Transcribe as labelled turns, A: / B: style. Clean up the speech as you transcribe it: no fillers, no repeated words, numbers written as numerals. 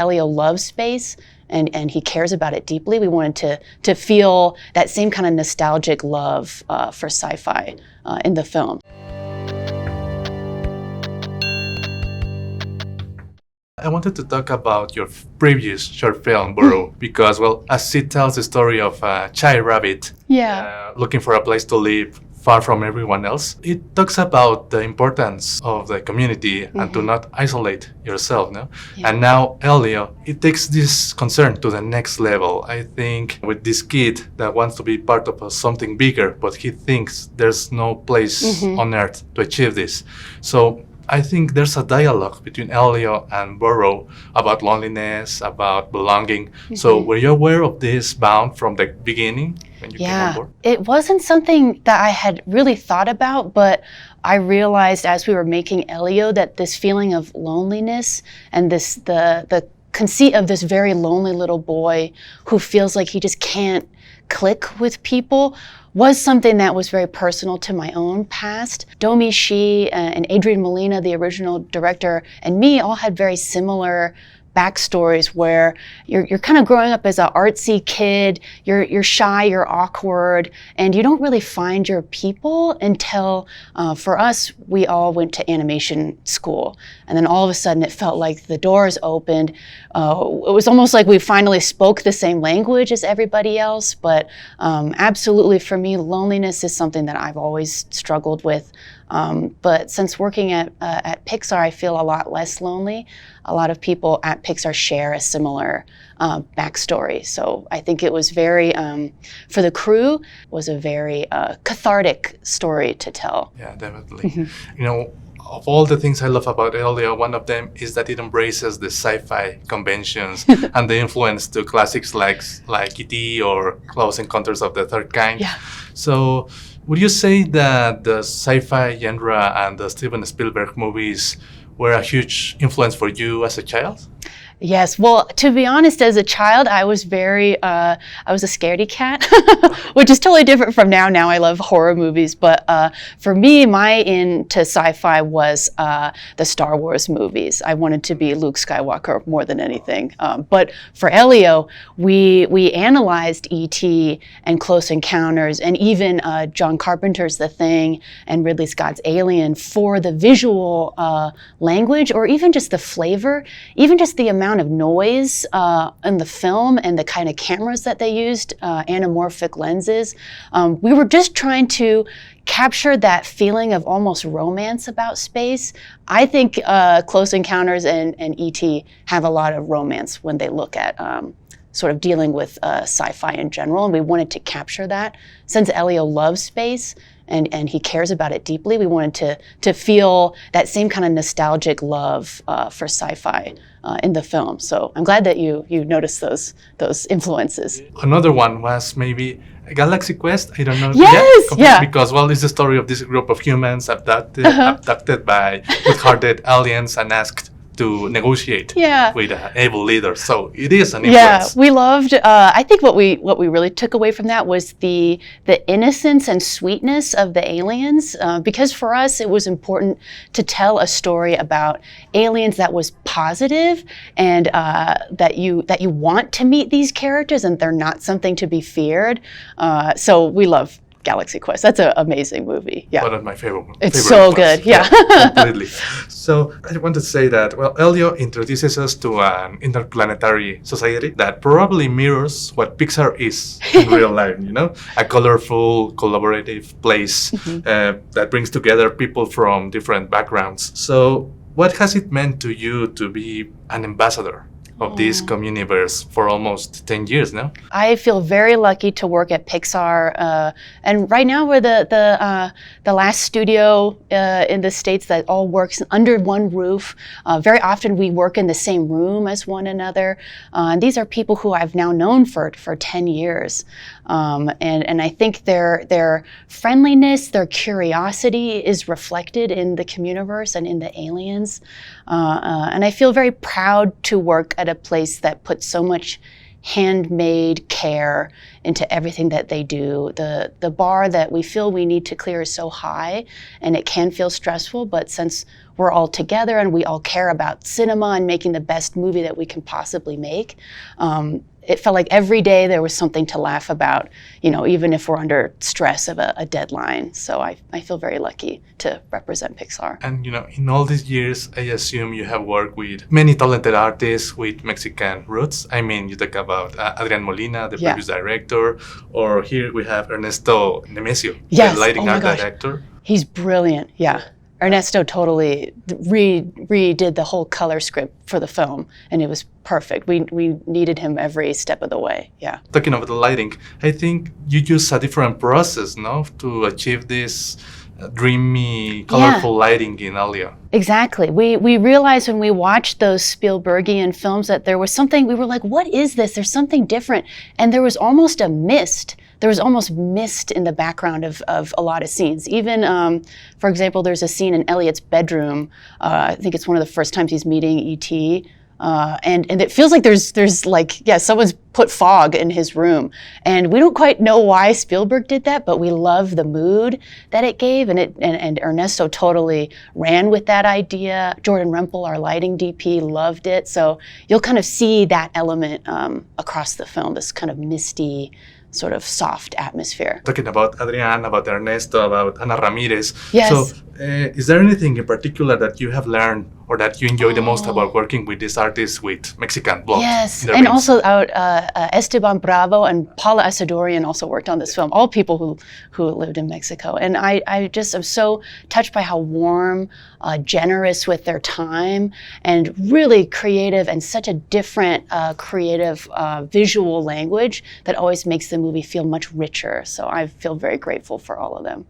A: Elio loves space and he cares about it deeply, we wanted to feel that same kind of nostalgic love for sci-fi in the film.
B: I wanted to talk about your previous short film, Burrow, because, well, as it tells the story of a child rabbit looking for a place to live far from everyone else, it talks about the importance of the community and to not isolate yourself. No? Yeah. And now Elio, it takes this concern to the next level. I think with this kid that wants to be part of something bigger, but he thinks there's no place on earth to achieve this. So I think there's a dialogue between Elio and Burrow about loneliness, about belonging. So were you aware of this bound from the beginning when you came on board?
A: It wasn't something that I had really thought about, but I realized as we were making Elio that this feeling of loneliness and the conceit of this very lonely little boy who feels like he just can't click with people was something that was very personal to my own past. Domee Shi and Adrian Molina, the original director, and me all had very similar backstories where you're kind of growing up as an artsy kid, you're shy, you're awkward, and you don't really find your people until, for us, we all went to animation school. And then all of a sudden it felt like the doors opened. It was almost like we finally spoke the same language as everybody else, but absolutely for me, loneliness is something that I've always struggled with. But since working at Pixar, I feel a lot less lonely. A lot of people at Pixar share a similar backstory. So I think it was very, for the crew, was a very cathartic story to tell.
B: Yeah, definitely. You know, of all the things I love about Elio, one of them is that it embraces the sci-fi conventions and the influence to classics like E.T. or Close Encounters of the Third Kind.
A: Yeah.
B: So would you say that the sci-fi genre and the Steven Spielberg movies were a huge influence for you as a child?
A: Yes, well, to be honest, as a child, I was I was a scaredy cat, which is totally different from now. Now I love horror movies, but for me, my into sci-fi was the Star Wars movies. I wanted to be Luke Skywalker more than anything. But for Elio, we analyzed E.T. and Close Encounters and even John Carpenter's The Thing and Ridley Scott's Alien for the visual language, or even just the flavor, even just the amount of noise in the film and the kind of cameras that they used, anamorphic lenses. We were just trying to capture that feeling of almost romance about space. I think Close Encounters and E.T. have a lot of romance when they look at sort of dealing with sci-fi in general, and we wanted to capture that. Since Elio loves space and he cares about it deeply, we wanted to feel that same kind of nostalgic love for sci-fi in the film. So I'm glad that you noticed those influences.
B: Another one was maybe Galaxy Quest. I don't know.
A: Yes, yeah.
B: Because, well, it's the story of this group of humans abducted by good-hearted aliens and asked to negotiate with an evil leader. So it is an influence.
A: Yeah, we loved, I think what we really took away from that was the innocence and sweetness of the aliens, because for us it was important to tell a story about aliens that was positive and that you want to meet these characters and they're not something to be feared. So we love Galaxy Quest. That's an amazing movie. Yeah,
B: one of my favorite.
A: It's so good. Yeah,
B: completely. So I want to say that, well, Elio introduces us to an interplanetary society that probably mirrors what Pixar is in real life. You know, a colorful, collaborative place that brings together people from different backgrounds. So, what has it meant to you to be an ambassador of this communiverse for almost 10 years now?
A: I feel very lucky to work at Pixar, and right now we're the last studio in the States that all works under one roof. Very often we work in the same room as one another. And these are people who I've now known for 10 years. And I think their friendliness, their curiosity is reflected in the communiverse and in the aliens. And I feel very proud to work at a place that puts so much handmade care into everything that they do. The bar that we feel we need to clear is so high, and it can feel stressful, but since we're all together and we all care about cinema and making the best movie that we can possibly make. It felt like every day there was something to laugh about, even if we're under stress of a deadline. So I feel very lucky to represent Pixar.
B: And, in all these years, I assume you have worked with many talented artists with Mexican roots. I mean, you talk about Adrian Molina, the previous director, or here we have Ernesto Nemesio, the lighting art director.
A: He's brilliant, yeah. Ernesto totally redid the whole color script for the film, and it was perfect. We needed him every step of the way, yeah.
B: Talking about the lighting, I think you use a different process, no, to achieve this dreamy, colorful lighting in Elio.
A: Exactly. We realized when we watched those Spielbergian films that there was something, we were like, what is this? There's something different. And there was almost a mist. There was almost mist in the background of a lot of scenes. Even, for example, there's a scene in Elliot's bedroom. I think it's one of the first times he's meeting E.T. And it feels like there's like, someone's put fog in his room. And we don't quite know why Spielberg did that, but we love the mood that it gave. And Ernesto totally ran with that idea. Jordan Rempel, our lighting DP, loved it. So you'll kind of see that element across the film, this kind of misty, sort of soft atmosphere.
B: Talking about Adrian, about Ernesto, about Ana Ramirez.
A: Yes.
B: So is there anything in particular that you have learned or that you enjoy the most about working with these artists with Mexican blood?
A: Yes, and also Esteban Bravo and Paula Asadorian also worked on this film, all people who lived in Mexico. And I just am so touched by how warm, generous with their time, and really creative, and such a different creative visual language that always makes the movie feel much richer. So I feel very grateful for all of them.